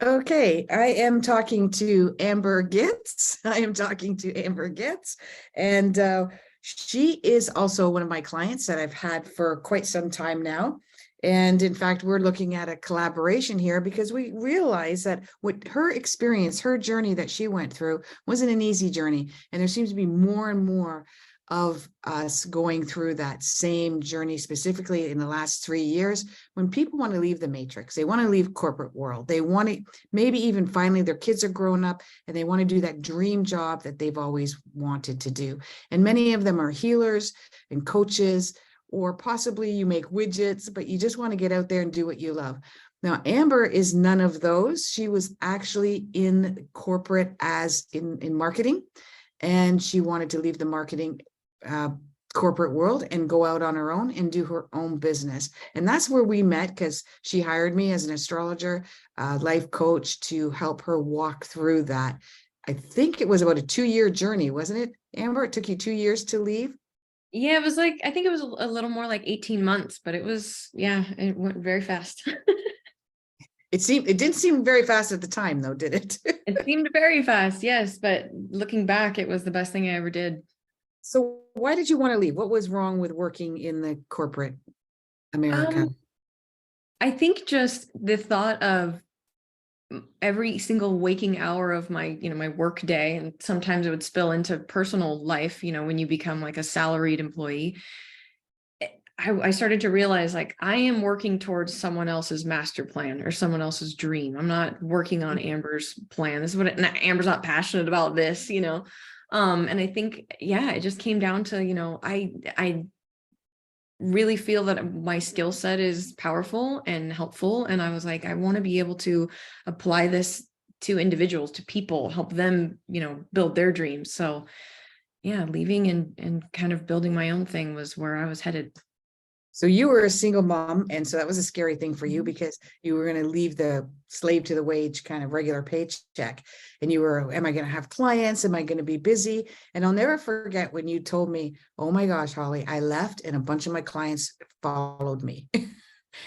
Okay, I am talking to Amber Gitz. I am talking to Amber Gitz, and she is also one of my clients that I've had for quite some time now. And in fact, we're looking at a collaboration here because we realize that what her experience, her journey that she went through wasn't an easy journey. And there seems to be more and more of us going through that same journey, specifically in the last 3 years, when people want to leave the matrix, they want to leave corporate world, they want to maybe even finally their kids are grown up and they want to do that dream job that they've always wanted to do. And many of them are healers and coaches, or possibly you make widgets, but you just want to get out there and do what you love. Now, Amber is none of those. She was actually in corporate as in marketing, and she wanted to leave the marketing corporate world and go out on her own and do her own business. And that's where we met, because she hired me as an astrologer, life coach, to help her walk through that. I think it was about a 2-year journey, wasn't it, Amber? It took you 2 years to leave. Yeah, it was like, I think it was a little more like 18 months, but it was, yeah, it went very fast. It didn't seem very fast at the time, though, did it? It seemed very fast, yes, but looking back, it was the best thing I ever did. So why did you want to leave? What was wrong with working in the corporate America? I think just the thought of every single waking hour of my, my work day, and sometimes it would spill into personal life, when you become like a salaried employee. I started to realize, like, I am working towards someone else's master plan or someone else's dream. I'm not working on Amber's plan. This is what Amber's not passionate about this, and I think, yeah, it just came down to, I really feel that my skill set is powerful and helpful. And I was like, I want to be able to apply this to individuals, to people, help them, build their dreams. So yeah, leaving and kind of building my own thing was where I was headed. So you were a single mom, and so that was a scary thing for you, because you were going to leave the slave to the wage kind of regular paycheck. And you were, am I going to have clients? Am I going to be busy? And I'll never forget when you told me, oh my gosh, Holly, I left and a bunch of my clients followed me.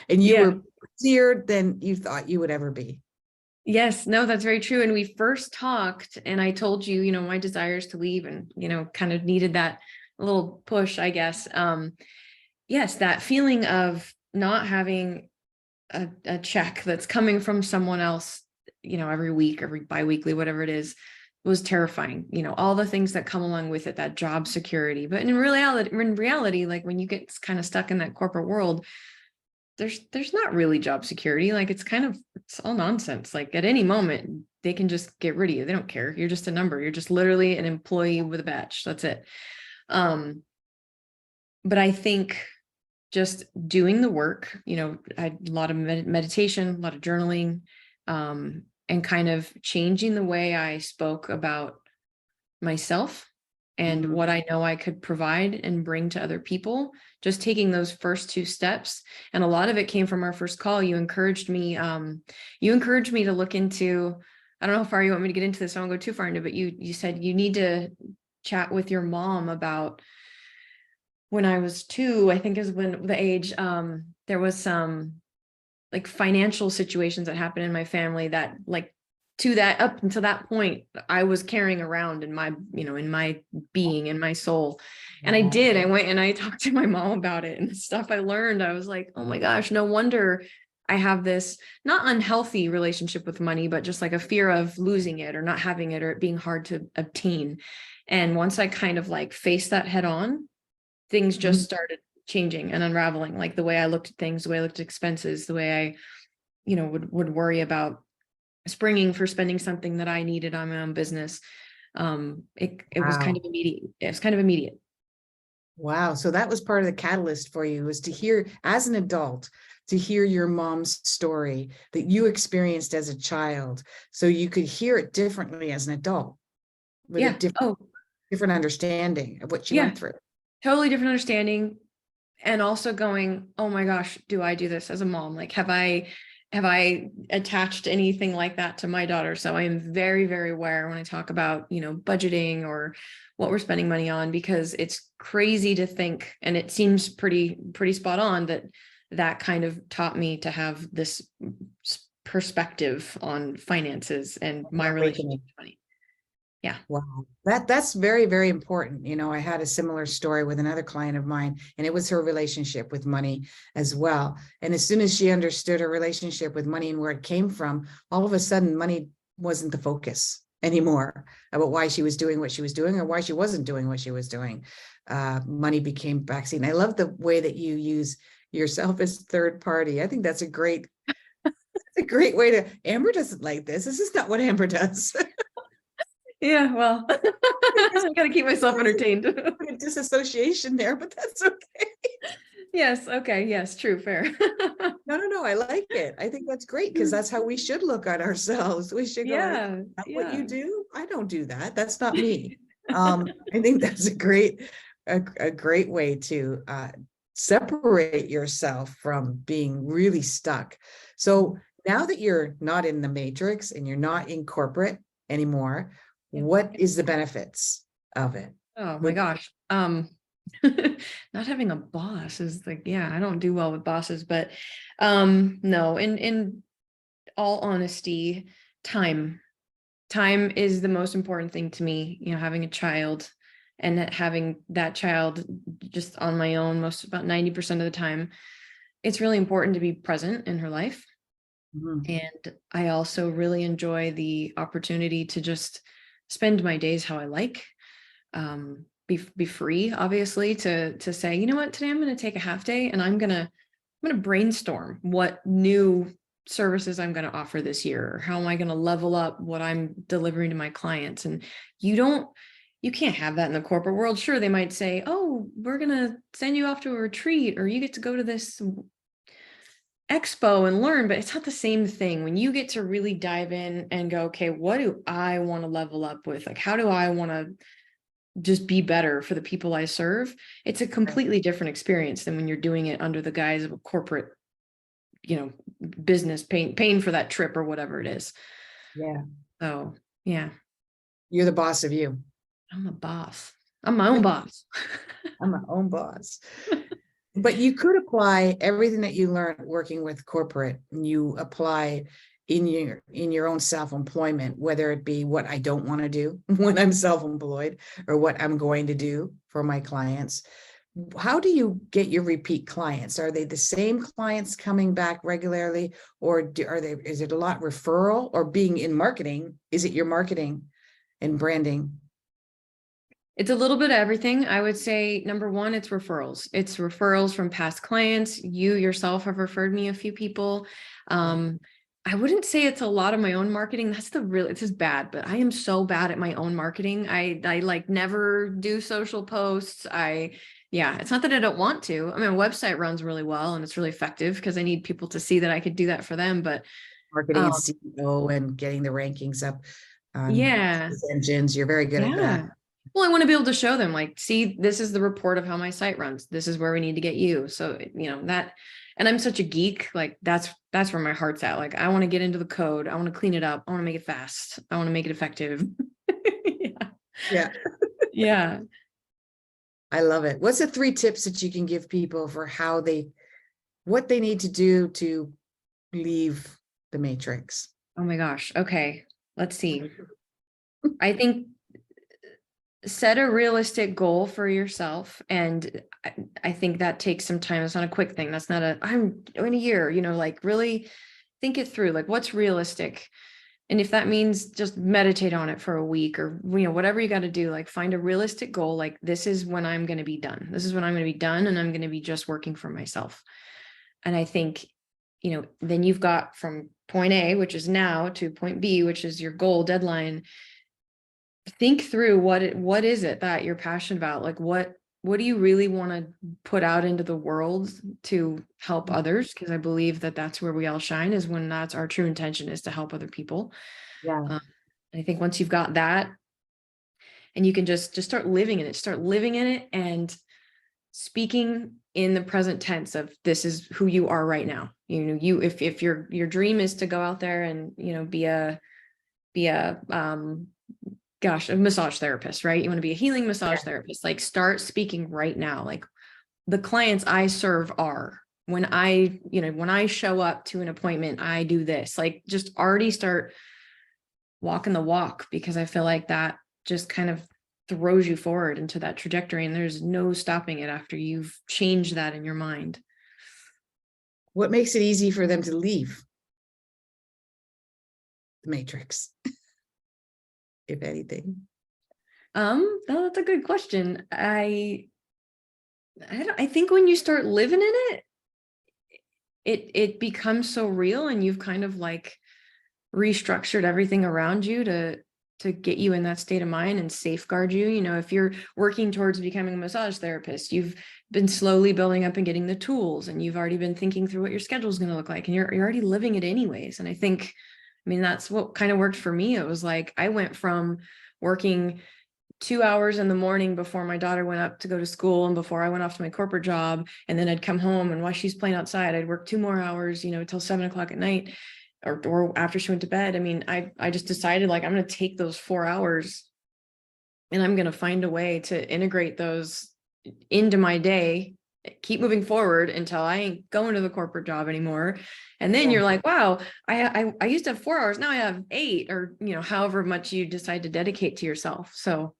And you were busier than you thought you would ever be. Yes, no, that's very true. And we first talked and I told you, my desires to leave and, kind of needed that little push, I guess. Yes, that feeling of not having a check that's coming from someone else, every week, every biweekly, whatever it is, was terrifying. All the things that come along with it, that job security. But in reality, like when you get kind of stuck in that corporate world, there's not really job security. Like it's all nonsense. Like at any moment, they can just get rid of you. They don't care. You're just a number. You're just literally an employee with a badge. That's it. But I think just doing the work, I had a lot of meditation, a lot of journaling, and kind of changing the way I spoke about myself and what I know I could provide and bring to other people, just taking those first 2 steps. And a lot of it came from our first call. You encouraged me to look into, I don't know how far you want me to get into this. I won't go too far into it, but you said you need to chat with your mom about, when I was 2, I think is when the age, there was some like financial situations that happened in my family that up until that point, I was carrying around in my, in my being, in my soul. And I went and I talked to my mom about it, and the stuff I learned, I was like, oh my gosh, no wonder I have this not unhealthy relationship with money, but just like a fear of losing it or not having it or it being hard to obtain. And once I kind of like faced that head on, things just started changing and unraveling, like the way I looked at things, the way I looked at expenses, the way I, would worry about springing for spending something that I needed on my own business. It was kind of immediate. It was kind of immediate. Wow. So that was part of the catalyst for you, was to hear, as an adult, to hear your mom's story that you experienced as a child, so you could hear it differently as an adult with a different understanding of what you went through. Totally different understanding. And also going, oh my gosh, do I do this as a mom? Like, have I attached anything like that to my daughter? So I am very, very aware when I talk about, budgeting or what we're spending money on, because it's crazy to think, and it seems pretty spot on, that kind of taught me to have this perspective on finances and my Awakening. relationship with money. Yeah. Wow. That's very, very important. You know, I had a similar story with another client of mine, and it was her relationship with money as well. And as soon as she understood her relationship with money and where it came from, all of a sudden money wasn't the focus anymore about why she was doing what she was doing or why she wasn't doing what she was doing. Money became backseat. And I love the way that you use yourself as third party. I think that's a great way to, Amber doesn't like this. This is not what Amber does. Yeah, well, I gotta keep myself entertained. Disassociation there, but that's okay. Yes, okay, yes, true, fair. No, I like it. I think that's great because that's how we should look at ourselves. We should go, Yeah, "That's what yeah. you do? I don't do that. That's not me." I think that's a great way to separate yourself from being really stuck. So now that you're not in the matrix and you're not in corporate anymore, Yeah. what is the benefits of it? Oh my gosh. Not having a boss is like, yeah, I don't do well with bosses, but no, in all honesty, time is the most important thing to me. You know, having a child and having that child just on my own about 90% of the time, it's really important to be present in her life. Mhm. And I also really enjoy the opportunity to just spend my days how I like. Be free, obviously, to say, you know what, today I'm going to take a half day and I'm going to brainstorm what new services I'm going to offer this year, or how am I going to level up what I'm delivering to my clients. And you can't have that in the corporate world. Sure, they might say, oh, we're going to send you off to a retreat, or you get to go to this expo and learn, but it's not the same thing when you get to really dive in and go, okay, what do I want to level up with? Like, how do I want to just be better for the people I serve? It's a completely different experience than when you're doing it under the guise of a corporate, business, paying for that trip or whatever it is. Yeah. So yeah, You're the boss of you. I'm a boss. I'm my own boss. I'm my own boss. But you could apply everything that you learned working with corporate, and you apply in your own self-employment, whether it be what I don't want to do when I'm self-employed or what I'm going to do for my clients. How do you get your repeat clients? Are they the same clients coming back regularly, or is it a lot referral, or being in marketing? Is it your marketing and branding? It's a little bit of everything. I would say number one, it's referrals. It's referrals from past clients. You yourself have referred me a few people. I wouldn't say it's a lot of my own marketing. This is bad, but I am so bad at my own marketing. I like never do social posts. It's not that I don't want to. I mean, a website runs really well and it's really effective because I need people to see that I could do that for them. But Marketing and CEO and getting the rankings up on yeah, engines. You're very good at that. Well, I want to be able to show them, like, see, this is the report of how my site runs. This is where we need to get you. So, that, and I'm such a geek, like that's where my heart's at. Like, I want to get into the code. I want to clean it up. I want to make it fast. I want to make it effective. Yeah. Yeah. I love it. What's the 3 tips that you can give people for what they need to do to leave the matrix? Oh my gosh. Okay. Let's see. I think set a realistic goal for yourself. And I think that takes some time. It's not a quick thing. That's not I'm in a year, like really think it through, like what's realistic. And if that means just meditate on it for a week or, whatever you got to do, like find a realistic goal. Like, this is when I'm going to be done. This is when I'm going to be done. And I'm going to be just working for myself. And I think, then you've got from point A, which is now, to point B, which is your goal deadline. Think through what is it that you're passionate about? Like, what do you really want to put out into the world to help others? Because I believe that that's where we all shine, is when that's our true intention, is to help other people. Yeah. I think once you've got that, and you can just start living in it, and speaking in the present tense of, this is who you are right now. If your dream is to go out there and, be a massage therapist, right? You want to be a healing massage therapist, like start speaking right now. Like, the clients I serve are when I show up to an appointment, I do this, like just already start walking the walk, because I feel like that just kind of throws you forward into that trajectory, and there's no stopping it after you've changed that in your mind. What makes it easy for them to leave the matrix, if anything? No, that's a good question. I think when you start living in it, it becomes so real, and you've kind of like restructured everything around you to get you in that state of mind and safeguard you. You know, if you're working towards becoming a massage therapist, you've been slowly building up and getting the tools, and you've already been thinking through what your schedule is going to look like, and you're already living it anyways. And I think, I mean, that's what kind of worked for me. It was like I went from working 2 hours in the morning before my daughter went up to go to school and before I went off to my corporate job. And then I'd come home, and while she's playing outside, I'd work 2 more hours, till 7 o'clock at night, or after she went to bed. I mean, I just decided, like, I'm going to take those 4 hours and I'm going to find a way to integrate those into my day, keep moving forward until I ain't going to the corporate job anymore. And then you're like, wow, I used to have 4 hours. Now I have 8, or, however much you decide to dedicate to yourself. So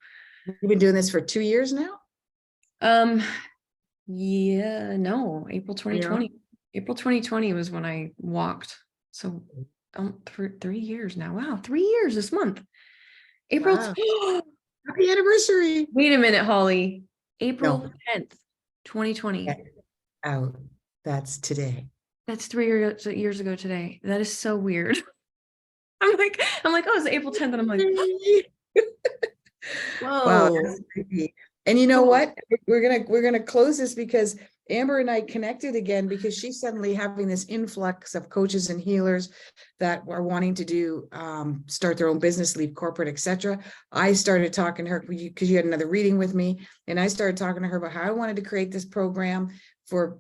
You've been doing this for 2 years now? Yeah, no, April 2020. Yeah. April 2020 was when I walked. So 3 years now. Wow, 3 years this month. April. Wow. Happy anniversary. Wait a minute, Holly. April No. 10th, 2020. Get out. That's today. That's 3 years ago today. That is so weird. I'm like, oh, it's April 10th. And I'm like, Wow, whoa. that's creepy. And you know what? We're gonna close this because Amber and I connected again, because she's suddenly having this influx of coaches and healers that are wanting to do start their own business, leave corporate, etc. I started talking to her because you had another reading with me, and I started talking to her about how I wanted to create this program for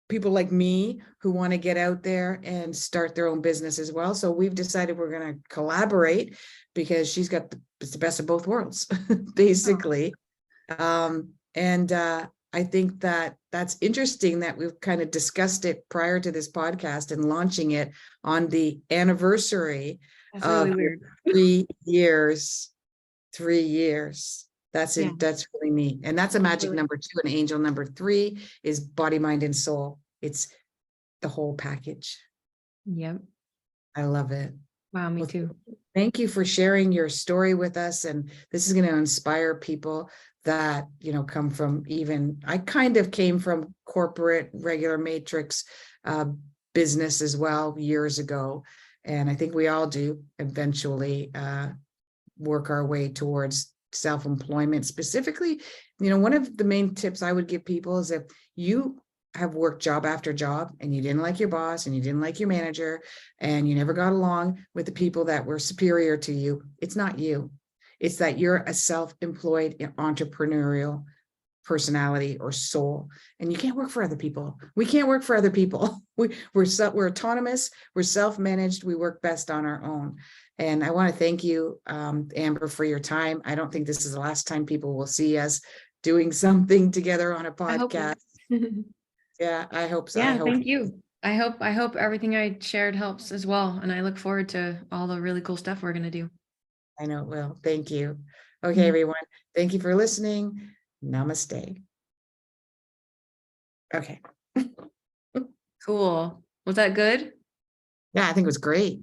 people like me who want to get out there and start their own business as well. So we've decided we're going to collaborate, because she's got it's the best of both worlds, basically. And I think that that's interesting that we've kind of discussed it prior to this podcast and launching it on the anniversary That's of really weird. 3 years. 3 years. That's it. Yeah. That's really neat. And that's a magic number 2. And angel number 3 is body, mind, and soul. It's the whole package. Yep. I love it. Wow, me too. Thank you for sharing your story with us. And this is going to inspire people that, come from I kind of came from corporate, regular matrix business as well years ago. And I think we all do eventually work our way towards self-employment. Specifically, one of the main tips I would give people is if you have worked job after job and you didn't like your boss and you didn't like your manager and you never got along with the people that were superior to you, it's not you. It's that you're a self-employed entrepreneurial personality or soul, and you can't work for other people. We can't work for other people. We're autonomous. We're self-managed. We work best on our own. And I want to thank you, Amber, for your time. I don't think this is the last time people will see us doing something together on a podcast. Yeah, I hope so. Yeah, thank you. I hope everything I shared helps as well. And I look forward to all the really cool stuff we're going to do. I know it will. Thank you. Okay, everyone. Thank you for listening. Namaste. Okay. Cool. Was that good? Yeah, I think it was great.